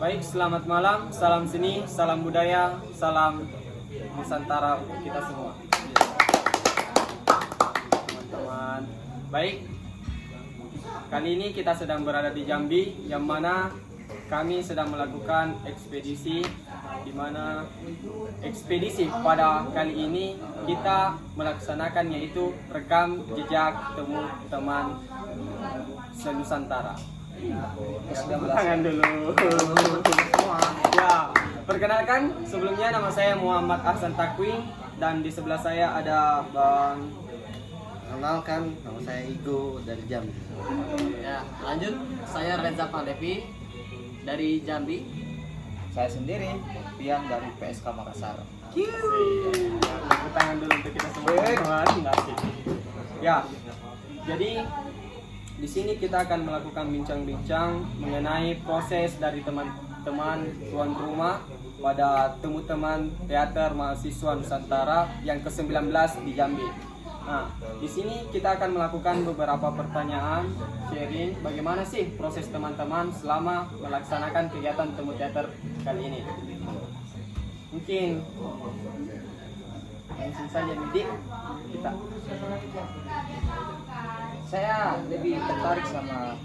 Baik, selamat malam, salam seni, salam budaya, salam Nusantara untuk kita semua. Teman-teman, baik. Kali ini kita sedang berada di Jambi, yang mana kami sedang melakukan ekspedisi, di mana ekspedisi pada kali ini kita melaksanakan yaitu rekam jejak temu teman se-Nusantara. Tangan dulu. Ya, perkenalkan sebelumnya nama saya Muhammad Ahsan Takwing dan di sebelah saya ada Bang. Kenalkan, nama saya Igo dari Jambi. Ya, lanjut. Saya Reza Pandevi dari Jambi. Saya sendiri, Pian dari PSK Makassar. Tepuk tangan dulu untuk kita semua. Ya, jadi di sini kita akan melakukan bincang-bincang mengenai proses dari teman-teman tuan rumah pada temu teman teater mahasiswa Nusantara yang ke-19 di Jambi. Nah, di sini kita akan melakukan beberapa pertanyaan sharing bagaimana sih proses teman-teman selama melaksanakan kegiatan temu teater kali ini. Mungkin langsung saja Bidik kita. Saya lebih tertarik sama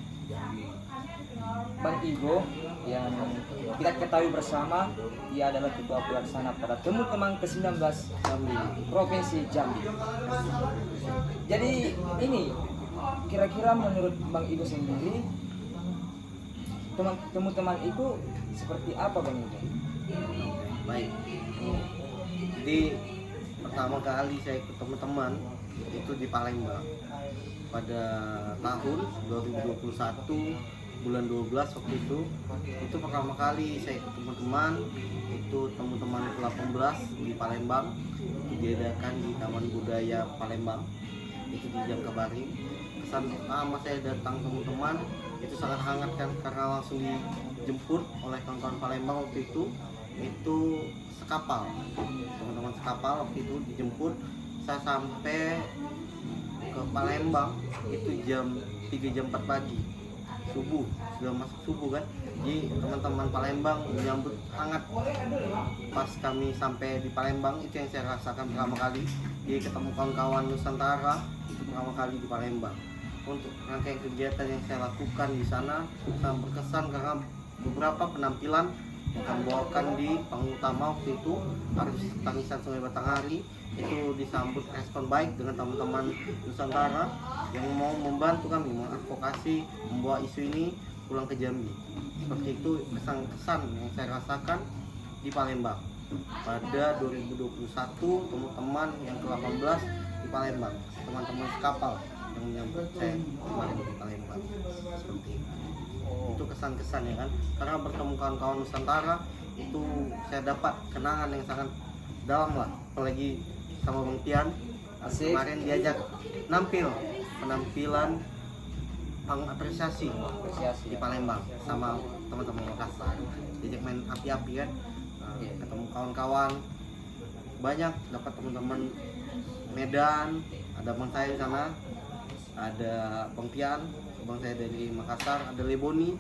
Bang Igo yang kita ketahui bersama dia adalah ketua pelaksana pada temu teman ke-19 Jambi, Provinsi Jambi. Jadi ini kira-kira menurut Bang Igo sendiri temu teman itu seperti apa Bang Igo? Baik. Jadi pertama kali saya ikut teman-teman itu di Palembang pada tahun 2021 bulan 12 waktu itu pertama kali saya ikut teman-teman itu teman-teman ke-18 di Palembang diadakan di Taman Budaya Palembang itu di Jangkabari. Kesan pertama saya datang teman-teman itu sangat hangat kan karena langsung dijemput oleh kawan-kawan Palembang waktu itu sekapal teman-teman sekapal waktu itu dijemput. Saya sampai ke Palembang itu jam 3 jam 4 pagi subuh, sudah masuk subuh kan. Jadi teman-teman Palembang menyambut hangat pas kami sampai di Palembang. Itu yang saya rasakan pertama kali, jadi ketemu kawan-kawan Nusantara itu pertama kali di Palembang. Untuk rangkaian kegiatan yang saya lakukan di sana sangat berkesan karena beberapa penampilan yang kami bawakan di panggung utama waktu itu harus Tangisan Sungai Batanghari itu disambut respon baik dengan teman-teman Nusantara yang mau membantu kami mengadvokasi membawa isu ini pulang ke Jambi. Seperti itu kesan-kesan yang saya rasakan di Palembang pada 2021 teman-teman yang ke-18 di Palembang, teman-teman sekapal yang menyambut saya kemarin di Palembang. Seperti itu. Itu kesan-kesan ya kan, karena bertemu kawan-kawan Nusantara itu saya dapat kenangan yang sangat dalam lah, apalagi sama Bang Tian. Asik. Kemarin diajak penampilan pengapresiasi di Palembang sama teman-teman Makassar, diajak main api-api kan. Nah, ketemu kawan-kawan banyak, dapat teman-teman Medan, ada bang saya di sana, ada Bang Tian, bang saya dari Makassar, ada Leboni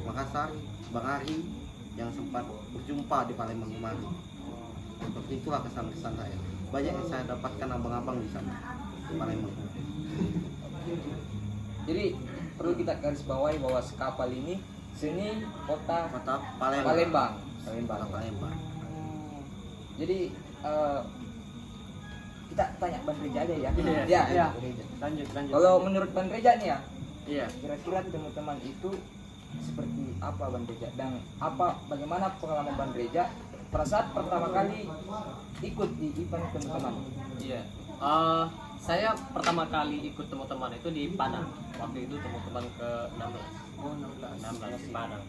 Makassar, Bang Ari yang sempat berjumpa di Palembang kemarin. Seperti itulah kesan-kesan saya. Banyak yang saya dapatkan abang-abang di sana di Palembang. Jadi perlu kita garis bawahi bahwa sekapal ini seni kota Palembang. Palembang. Jadi kita tanya Bang Reja aja ya. Iya. Bang Reja. Lanjut. Kalau menurut Bang Reja nih ya, Iya. kira-kira teman-teman itu seperti apa Bang Reja dan bagaimana pengalaman Bang Reja pada saat pertama kali ikut di event teman-teman? Iya. Saya pertama kali ikut teman-teman itu di Padang. Waktu itu teman-teman ke-16. 16 di Padang.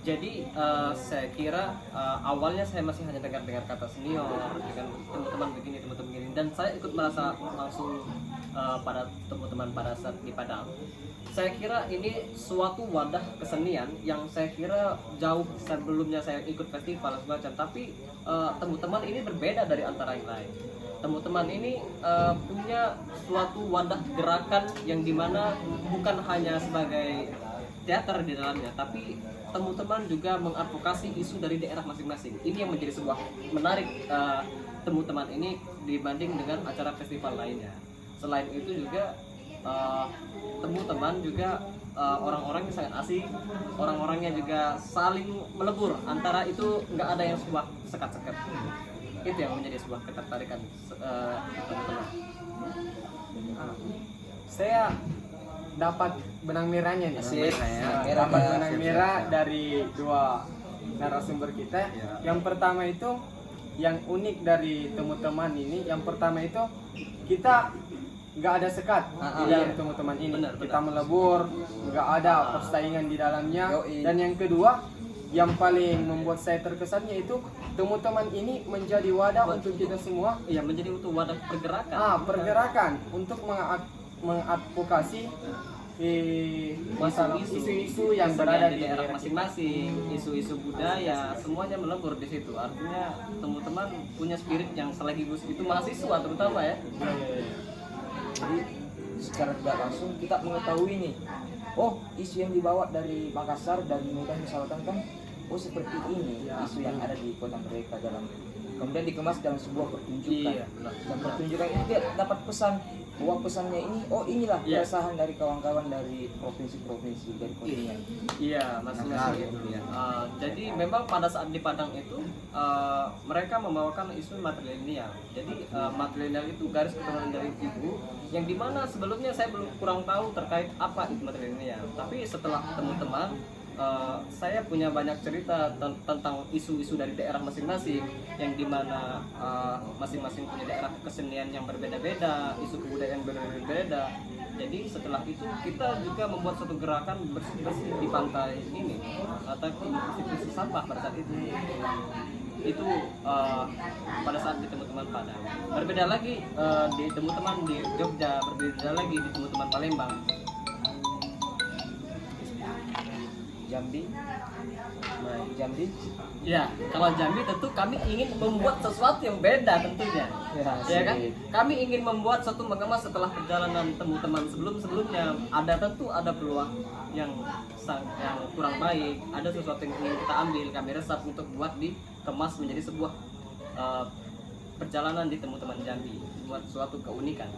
Jadi saya kira awalnya saya masih hanya dengar kata senior dengan teman-teman begini dan saya ikut merasa langsung pada teman-teman pada saat di Padang. Saya kira ini suatu wadah kesenian yang saya kira jauh sebelumnya saya ikut festival semacam, tapi teman-teman ini berbeda dari antara yang lain. Teman-teman ini punya suatu wadah gerakan yang dimana bukan hanya sebagai teater di dalamnya, tapi temu teman juga mengadvokasi isu dari daerah masing-masing. Ini yang menjadi sebuah menarik temu teman ini dibanding dengan acara festival lainnya. Selain itu juga temu teman juga orang-orangnya sangat asik, orang-orangnya juga saling melebur, antara itu nggak ada yang sebuah sekat-sekat. Itu yang menjadi sebuah ketertarikan teman-teman. Saya dapat benang merahnya nih. Sip. Dapat benang Siap, merah siap. dari dua narasumber kita. Ya. Yang pertama itu yang unik dari teman-teman ini, yang pertama itu kita nggak ada sekat di dalam iya. teman-teman ini. Benar, Kita benar. melebur, nggak ada persaingan di dalamnya. Yoi. Dan yang kedua, yang paling membuat saya terkesannya itu teman-teman ini menjadi wadah untuk kita semua Iya, menjadi untuk wadah pergerakan. pergerakan untuk mengadvokasi masalah isu-isu yang berada di daerah masing-masing, isu-isu budaya, semuanya melebur di situ. Artinya teman-teman punya spirit yang sekaligus itu mahasiswa terutama ya. Jadi secara tidak langsung kita mengetahui nih, oh isu yang dibawa dari Makassar, dari Medan misalkan kan, oh seperti ini isu yang ada di kota mereka dalam, kemudian dikemas dalam sebuah pertunjukan. Iya, benar. Dan pertunjukan ini dia dapat pesan, bahwa pesannya ini, oh inilah Iya. keresahan dari kawan-kawan dari provinsi-provinsi dari kontingen. Iya, masing-masing. Iya. Jadi memang pada saat di Padang itu mereka membawakan isu matrilineal. Jadi matrilineal itu garis keturunan dari ibu, yang dimana sebelumnya saya belum kurang tahu terkait apa itu matrilineal. Tapi setelah teman-teman saya punya banyak cerita tentang isu-isu dari daerah masing-masing, yang dimana masing-masing punya daerah kesenian yang berbeda-beda, isu kebudayaan berbeda-beda. Jadi setelah itu kita juga membuat suatu gerakan bersih-bersih di pantai ini, tapi bersih-bersih sampah pada saat itu pada saat di teman-teman Padang. Berbeda lagi di teman-teman di Jogja, berbeda lagi di teman-teman Palembang. Jambi, Jambi, Ya, kalau Jambi tentu kami ingin membuat sesuatu yang beda tentunya. Ya kan? Kami ingin membuat satu mengemas setelah perjalanan teman-teman sebelumnya. Ada peluang yang kurang baik, ada sesuatu yang ingin kita ambil, kami resap untuk buat dikemas menjadi sebuah perjalanan di teman-teman Jambi, buat suatu keunikan.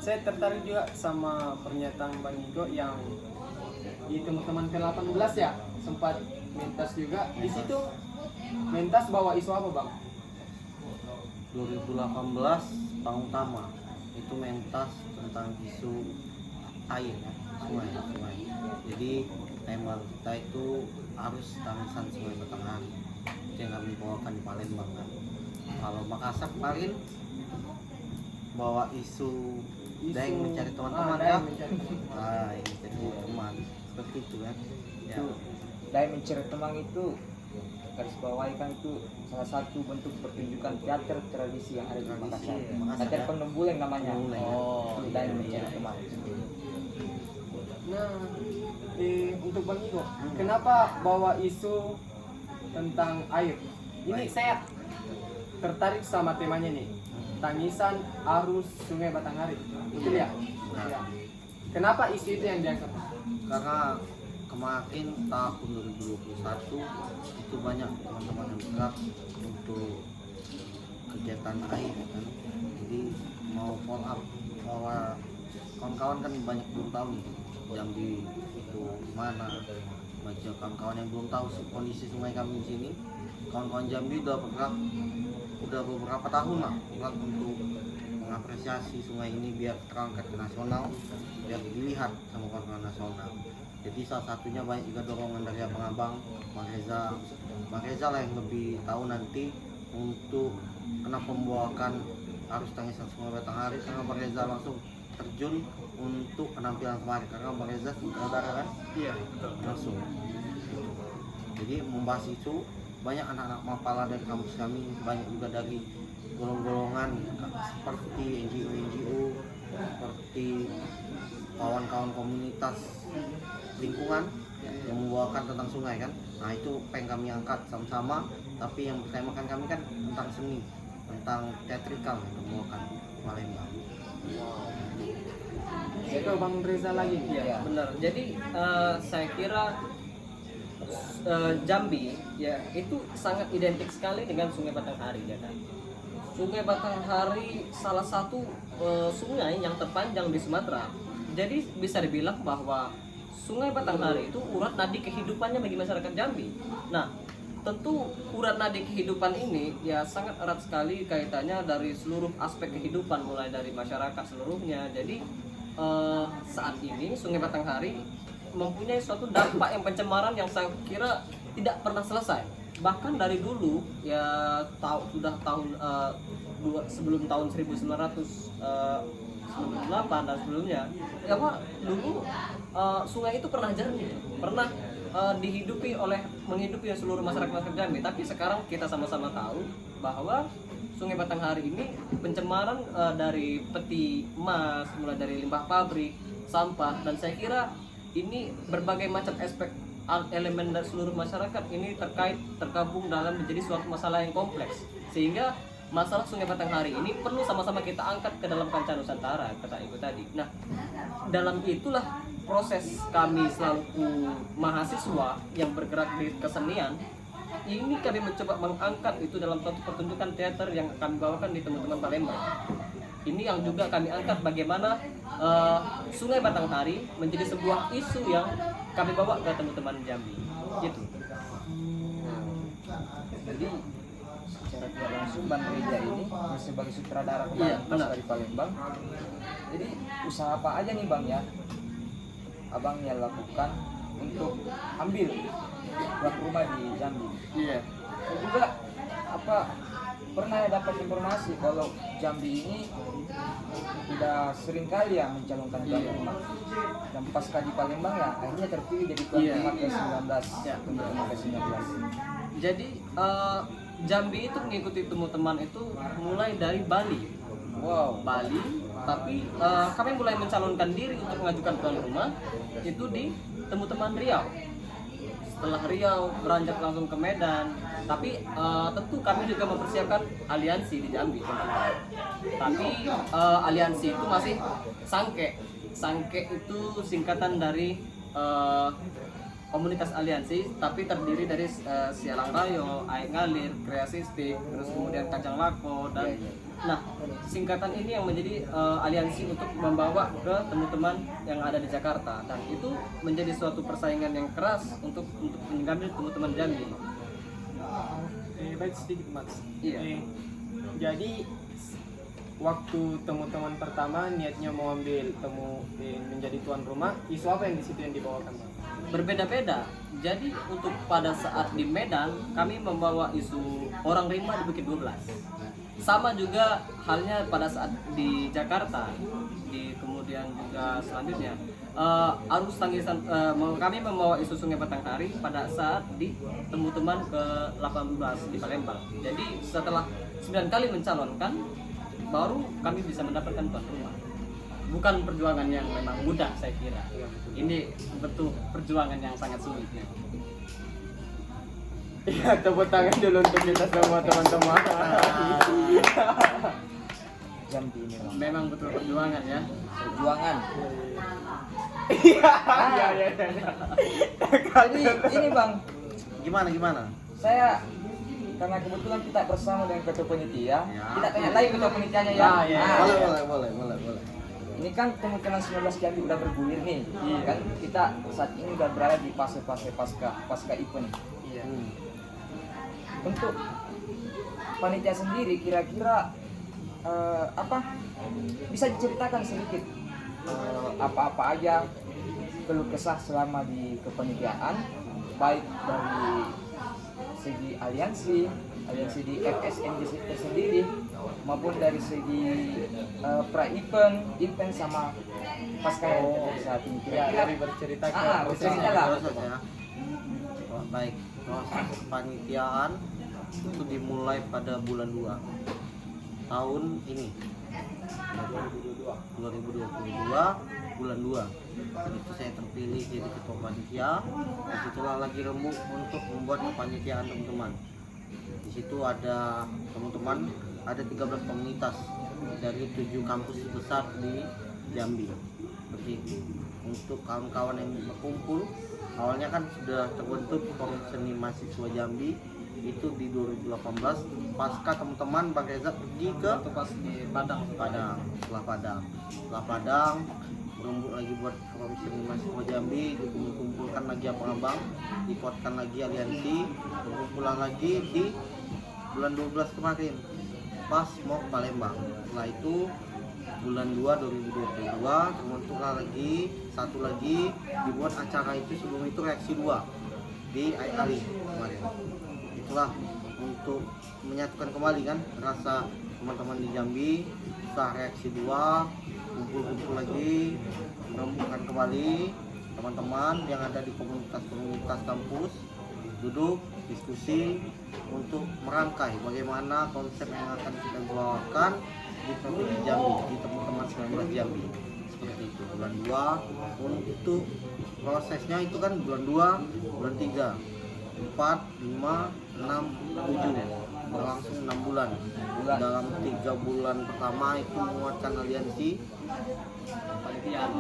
Saya tertarik juga sama pernyataan Bang Igo yang di teman-teman ke-18 ya, sempat mentas juga. Di situ mentas bawa isu apa, Bang? 2018 tahun utama itu mentas tentang isu air ya, sungai. Jadi tema kita itu arus tangisan Sungai Batanghari, itu yang kami bawakan di Palembang kan. Kalau Makassar kemarin bawa isu Daeng mencari teman-teman ya. Daeng mencari teman. Nah, ini jadi teman seperti itu kan. Ya. Daya mencari teman itu garis bawahi kan itu salah satu bentuk pertunjukan teater tradisi yang ada di Makassar. Makassar, Teater ya. Penembulan namanya. Penembulan, ya. Itu daya mencari teman. Nah, untuk Bang Igo, kenapa bawa isu tentang air? Ini Baik. saya tertarik sama temanya nih. Tangisan arus Sungai Batanghari. Betul ya? Nah. Ya. Kenapa isu itu yang diangkat? Karena kemarin tahun 2021 itu banyak teman-teman yang bergerak untuk kegiatan air kan. Jadi mau follow up bahwa kawan-kawan kan banyak belum tahu nih Jambi itu mana, baca kawan-kawan yang belum tahu kondisi sungai kami di sini. Kawan-kawan Jambi udah bergerak udah beberapa tahun lah bergerak untuk mengapresiasi sungai ini biar terangkat ke nasional, biar dilihat sama kawan-kawan nasional. Jadi salah satunya banyak juga dorongan dari abang-abang, Bang Reza lah yang lebih tahu nanti untuk kenapa membawakan arus tangisan Sungai Batanghari, karena Bang Reza langsung terjun untuk penampilan kemarin karena Bang Reza saudara kan Iya, betul. langsung. Jadi membahas itu banyak anak-anak Mapala dari kampus kami, banyak juga dari golongan seperti NGO, seperti kawan-kawan komunitas lingkungan yang membawakan tentang sungai kan. Nah itu pengen kami angkat sama-sama, tapi yang bertemakan kami kan tentang seni, tentang teatrikal yang membawakan Palembang. Itu Bang Reza lagi. Iya. Benar. Jadi saya kira Jambi ya itu sangat identik sekali dengan Sungai Batanghari ya kan. Sungai Batanghari salah satu sungai yang terpanjang di Sumatera. Jadi bisa dibilang bahwa Sungai Batanghari itu urat nadi kehidupannya bagi masyarakat Jambi. Nah, tentu urat nadi kehidupan ini ya sangat erat sekali kaitannya dari seluruh aspek kehidupan mulai dari masyarakat seluruhnya. Jadi saat ini Sungai Batanghari mempunyai suatu dampak yang pencemaran yang saya kira tidak pernah selesai. Bahkan dari dulu ya sudah tahun sebelum tahun 1998 dan sebelumnya ya Pak, dulu sungai itu pernah jernih, pernah menghidupi seluruh masyarakat Jambi. Tapi sekarang kita sama-sama tahu bahwa Sungai Batanghari ini pencemaran dari peti emas, mulai dari limbah pabrik, sampah, dan saya kira ini berbagai macam aspek elemen dari seluruh masyarakat ini tergabung dalam menjadi suatu masalah yang kompleks, sehingga masalah Sungai Batanghari ini perlu sama-sama kita angkat ke dalam kancah Nusantara, kata Ibu tadi. Nah, dalam itulah proses kami selaku mahasiswa yang bergerak di kesenian ini, kami mencoba mengangkat itu dalam suatu pertunjukan teater yang kami bawakan di teman-teman Palembang. Ini yang juga kami angkat bagaimana Sungai Batanghari menjadi sebuah isu yang kami bawa ke teman-teman Jambi. Gitu. Jadi secara tidak langsung Bang Reza ini sebagai sutradara Iya, kemarin benar. dari Palembang. Jadi usaha apa aja nih Bang ya abangnya lakukan untuk ambil tuan rumah di Jambi? Iya. Dan juga apa pernah dapat informasi kalau Jambi ini sudah sering kali ya mencalonkan tuan Iya. rumah, dan pasca di Palembang ya akhirnya terpilih jadi tuan Iya. rumah ke-19 Iya. untuk rumah ke-19. Jadi Jambi itu mengikuti temu teman itu mulai dari Bali. Wow. Bali, tapi kami mulai mencalonkan diri untuk mengajukan tuan rumah itu di temu teman Riau. Setelah Riau beranjak langsung ke Medan, tapi tentu kami juga mempersiapkan aliansi di Jambi. Tapi aliansi itu masih Sangke. Sangke itu singkatan dari komunitas aliansi, tapi terdiri dari Sialang Rayo, Aek Ngalir, Kreasistik, terus kemudian Kacang Lako, dan nah singkatan ini yang menjadi aliansi untuk membawa ke teman-teman yang ada di Jakarta, dan itu menjadi suatu persaingan yang keras untuk mengambil teman-teman Jambi. Baik sedikit Mas. Iya. Jadi waktu teman-teman pertama niatnya mau ambil menjadi tuan rumah, isu apa yang di situ yang dibawakan Bang? Berbeda-beda. Jadi untuk pada saat di Medan kami membawa isu orang rimba di Bukit 12. Sama juga halnya pada saat di Jakarta, di kemudian juga selanjutnya arus tangisan kami membawa isu Sungai Batanghari pada saat di temu teman ke-18 di Palembang. Jadi setelah 9 kali mencalonkan baru kami bisa mendapatkan tuan rumah. Bukan perjuangan yang memang mudah saya kira. Ini betul perjuangan yang sangat sulit ya. Ya, tepuk tangan dulu untuk kita semua teman-teman. Jambi ini Bang. Memang betul perjuangan ya. Perjuangan. Iya, iya, iya. Jadi ini Bang, Gimana? saya karena kebetulan kita bersama dengan ketua panitia, Ya. kita tanya lagi ketua panitianya ya. Ah, iya. Boleh. Ini kan teman-teman 19 Jambi udah bergulir nih, kan kita saat ini udah berada di fase-fase pasca event. Iya. Untuk panitia sendiri kira-kira apa bisa diceritakan sedikit apa-apa aja keluh kesah selama di kepanitiaan, baik dari segi aliansi di FSN sendiri maupun dari segi event sama pasca saat ini. Ya, Kira-kira dari bercerita ke bercerita lah. Proses ya. Baik, proses kepanitiaan itu dimulai pada bulan 2 tahun ini 2022 bulan 2. Itu saya terpilih jadi ketua panitia. Disitulah lagi remuk untuk membuat kepanitiaan teman-teman. Di situ ada teman-teman, ada 13 komunitas dari 7 kampus besar di Jambi. seperti itu. Untuk kawan-kawan yang berkumpul, awalnya kan sudah terbentuk Forum Seni Mahasiswa Jambi itu di 2018 pasca teman-teman Bang Reza pergi ke Waktu pas di Padang. setelah Padang berembuk lagi buat Forum Seni Mahasiswa Jambi, dikumpulkan lagi abang-abang, dikuatkan lagi aliansi, berkumpulan lagi di bulan 12 kemarin pas mau ke Palembang. Setelah itu bulan 2 2022 terbentuklah lagi satu lagi, dibuat acara itu sebelum itu reaksi 2 di Ali kemarin. Itulah untuk menyatukan kembali kan rasa teman-teman di Jambi. Setelah reaksi 2 kumpul-kumpul lagi, merembukkan kembali teman-teman yang ada di komunitas-komunitas kampus, duduk diskusi untuk merangkai bagaimana konsep yang akan kita bawakan di Provinsi Jambi, di teman-teman 19 Jambi. Seperti itu. Bulan 2 untuk prosesnya itu kan bulan 2, bulan 3, 4, 5, 6, 7 berlangsung 6 bulan. Dalam 3 bulan pertama itu menguatkan aliansi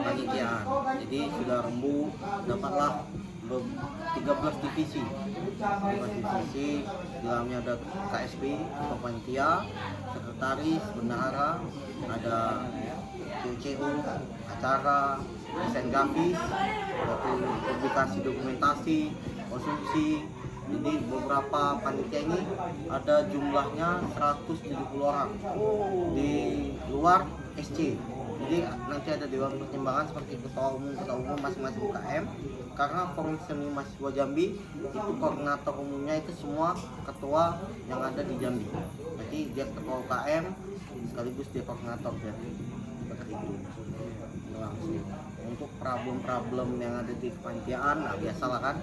panitiaan. Jadi sudah rembuh, dapatlah 13 divisi. 13 divisi, di dalamnya ada KSP, Ketua Panitia, Sekretaris, Bendahara, ada CCU, acara, desain grafis, publikasi dokumentasi, konsumsi. Jadi beberapa panitia ini ada jumlahnya 170 orang di luar SC. Jadi nanti ada dewan pertimbangan seperti ketua umum masing-masing UKM. Karena Forum Seni Mahasiswa Jambi itu koordinator umumnya itu semua ketua yang ada di Jambi. Jadi dia ketua UKM sekaligus dia koordinator dari seperti itu. Langsung untuk problem-problem yang ada di kepanitiaan, nah biasalah kan,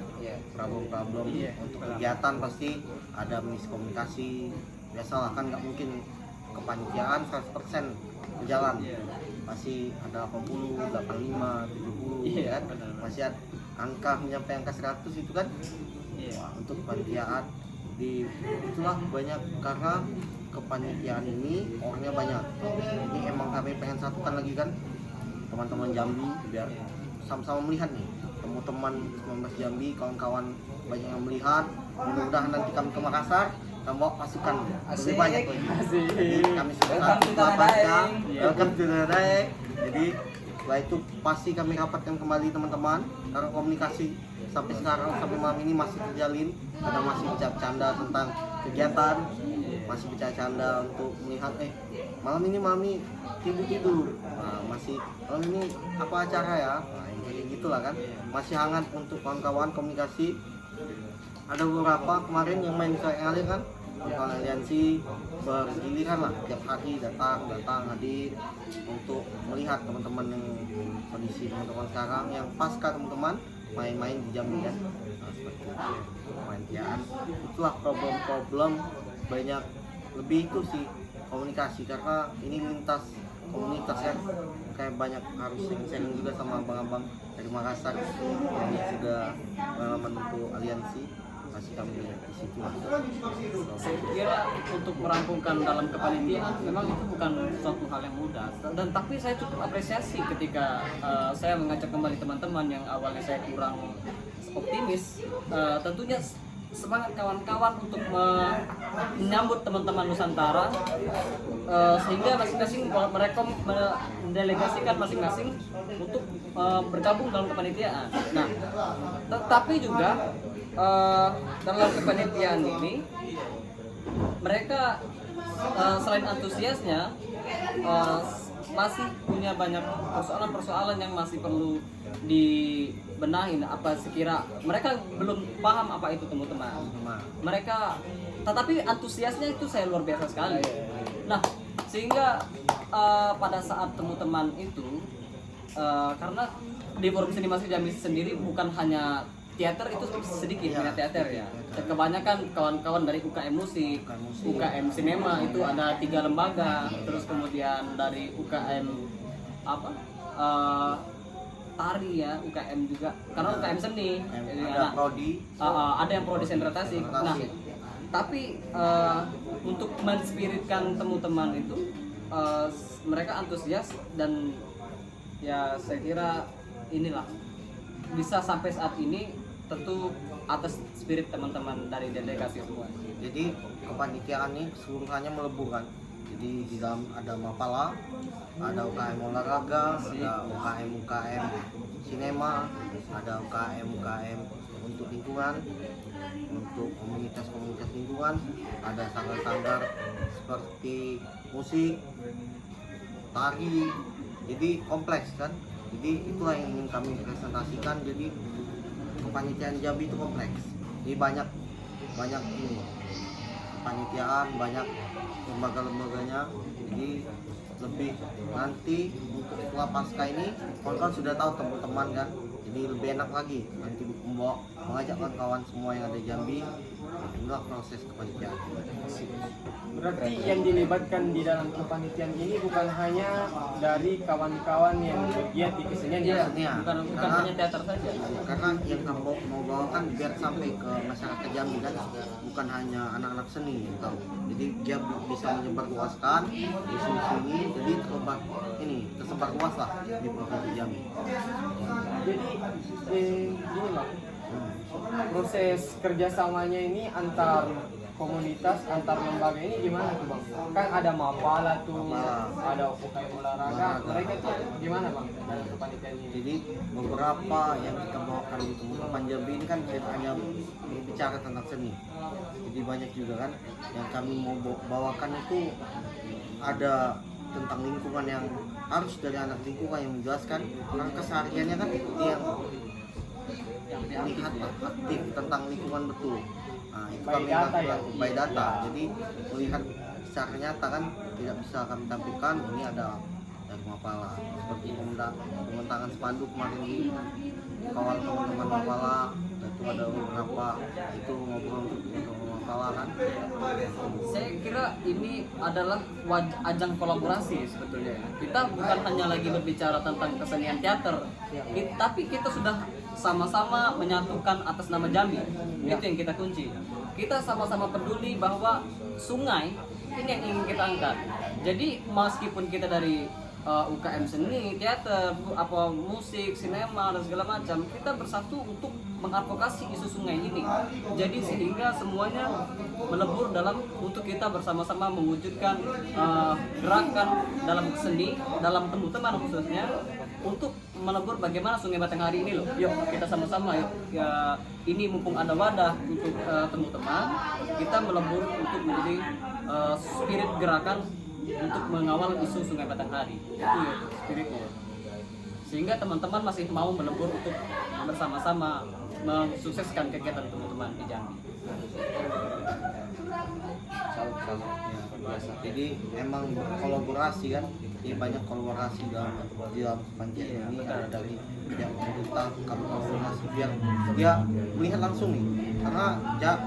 problem-problem untuk kegiatan pasti ada miskomunikasi, biasalah kan, nggak mungkin kepanitiaan 100% berjalan, pasti ada 80, 85, 70 kan, masih ada angka menyampai angka 100 itu kan. Wah, untuk kepanitiaan itulah banyak karena kepanitiaan ini orangnya banyak, jadi emang kami pengen satukan lagi kan teman-teman Jambi biar sama-sama melihat nih, teman-teman 19 Jambi, kawan-kawan banyak yang melihat. Mudah-mudahan nanti kami ke Makassar kami bawa pasukan lebih banyak lagi. Jadi kami sudah welcome to the day. Jadi setelah itu pasti kami rapatkan kembali teman-teman, karena komunikasi sampai sekarang sampai malam ini masih terjalin. Ada masih bercanda tentang kegiatan, masih bercanda untuk melihat malam ini tidur, nah, masih malam ini apa acara ya, nah, kayak gitulah kan, masih hangat untuk kawan-kawan komunikasi. Ada beberapa kemarin yang main ke ngalir kan, kawan aliansi bergiliran lah, tiap hari datang hadir untuk melihat teman-teman yang kondisi teman-teman sekarang yang pasca teman-teman main-main di Jambi kan. Nah, seperti itu kepanitiaan. Itulah problem-problem banyak, lebih itu sih komunikasi, karena ini lintas komunitas kan, kayak banyak harus sharing juga sama abang-abang dari Makassar yang sudah pengalaman untuk aliansi, masih kami di situ. Saya kira untuk merampungkan dalam kepanitiaan memang itu bukan suatu hal yang mudah, dan tapi saya cukup apresiasi ketika saya mengajak kembali teman-teman yang awalnya saya kurang optimis. Tentunya semangat kawan-kawan untuk menyambut teman-teman Nusantara, sehingga masing-masing mereka mendelegasikan masing-masing untuk bergabung dalam kepanitiaan. Nah, tetapi juga dalam kepanitiaan ini mereka selain antusiasnya masih punya banyak persoalan-persoalan yang masih perlu dibenahi. Apa sekira mereka belum paham apa itu teman-teman. Mereka tetapi antusiasnya itu saya luar biasa sekali. Nah, sehingga pada saat teman-teman itu karena di Forum Seni Mahasiswa Jambi sendiri bukan hanya teater, itu sedikit minat teater ya. Kebanyakan kawan-kawan dari UKM musik, UKM sinema itu ada 3 lembaga, terus kemudian dari UKM tari ya, UKM juga, karena UKM seni, ada prodi, ada yang prodi sentrasi. Nah, tapi untuk menspiritkan teman-teman itu mereka antusias dan ya saya kira inilah bisa sampai saat ini tentu atas spirit teman-teman dari delegasi semua. Jadi kepanitiaan ini seluruhannya meleburkan. Jadi di dalam ada Mapala, ada UKM olahraga, ada UKM sinema, ada UKM untuk lingkungan, untuk komunitas lingkungan, ada sanggar-sanggar seperti musik, tari. Jadi kompleks kan. Jadi itulah yang ingin kami presentasikan. Jadi kepanitiaan Jambi itu kompleks. Jadi banyak ini kepanitiaan, banyak lembaga-lembaganya. Jadi lebih nanti untuk setelah pasca ini kawan-kawan sudah tahu teman-teman kan, jadi lebih enak lagi nanti mengajak kawan-kawan semua yang ada di Jambi. Inilah proses kepanitiaan. Berarti yang dilibatkan di dalam kepanitiaan ini bukan hanya dari kawan-kawan yang bergiat di kesenian ya? Iya, Bukan hanya teater saja. karena yang kamu mau bawakan biar sampai ke masyarakat Jambi kan, bukan hanya anak-anak seni yang tahu. Jadi dia bisa menyebarluaskan isu-isu ini, jadi tersebar luas lah di provinsi Jambi. Jadi gini Bang, proses kerjasamanya ini antar komunitas, antar lembaga ini gimana tuh Bang? Kan ada Mapala tuh, ada UKM olahraga, mereka tuh gimana Bang dalam kepanitiaan ini? Jadi beberapa yang kita bawakan di teman-teman Jambi ini kan hanya berbicara tentang seni. Jadi banyak juga kan yang kami mau bawakan itu ada tentang lingkungan yang harus dari anak lingkungan yang menjelaskan, karena kesehariannya kan dia yang lihat aktif tentang lingkungan betul. Nah, itu By kami data lakukan ya? by data. Jadi melihat secara nyata kan tidak bisa kami tampilkan. Ini ada dari Mapala seperti pembentangan spanduk kemarin di kawal teman-teman Mapala. Itu ada beberapa itu ngobrol untuk teman-teman Mapala kan. Saya kira ini adalah ajang kolaborasi sebetulnya. Kita bukan hanya lagi berbicara tentang kesenian teater, tapi kita sudah sama-sama menyatukan atas nama Jambi. Itu yang kita kunci. Kita sama-sama peduli bahwa sungai ini yang ingin kita angkat. Jadi meskipun kita dari UKM seni, teater, musik, sinema dan segala macam, kita bersatu untuk mengadvokasi isu sungai ini. Jadi sehingga semuanya melebur dalam untuk kita bersama-sama mewujudkan gerakan dalam seni, dalam teman-teman khususnya untuk melebur bagaimana Sungai Batanghari ini loh. Yuk kita sama-sama yuk. Ya, ini mumpung ada wadah untuk teman-teman, kita melebur untuk menjadi spirit gerakan untuk mengawal isu Sungai Batanghari. Itu ya spiritnya. Sehingga teman-teman masih mau melebur untuk bersama-sama mensukseskan kegiatan teman-teman di Jambi. Salut. Ya, biasa. Jadi emang kolaborasi kan, jadi banyak kolaborasi di dalam kepanitiaan ini. Ada dari pihak pemerintah, kami koordinasi biar dia melihat langsung nih, karena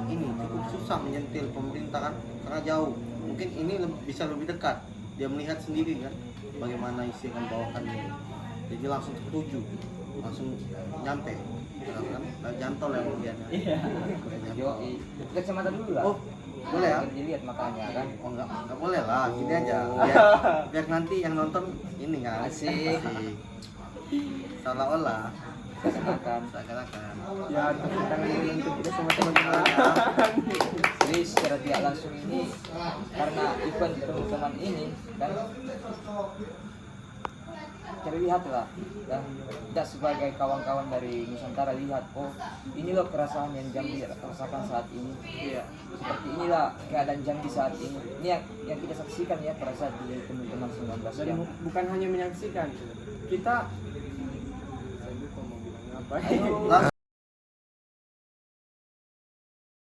ini cukup susah menyentil pemerintah kan, karena jauh. Mungkin ini bisa lebih dekat, dia melihat sendiri kan bagaimana isi yang bawakan ini, jadi langsung tertuju, langsung nyampe kan, jantol ya mungkin. Iya. Yo, kita kacamata dulu lah. Oh, boleh ya? Dilihat makanya kan. Oh enggak boleh lah, gini aja biar nanti yang nonton ini kan Asik. seolah-olah Seakan-akan. Ya tepuk tangan dulu untuk kita semua teman-teman. Jadi secara tidak langsung ini karena event teman-teman ini kan terlihat lah dan kita sebagai kawan-kawan dari Nusantara lihat, oh ini loh keresahan yang Jambi rasakan saat ini. Iya. Seperti inilah keadaan Jambi saat ini. Ini yang kita saksikan ya pada saat di teman-teman 19 Jadi jam. bukan hanya menyaksikan, kita saya lupa mau bilang apa. Ayo. langsung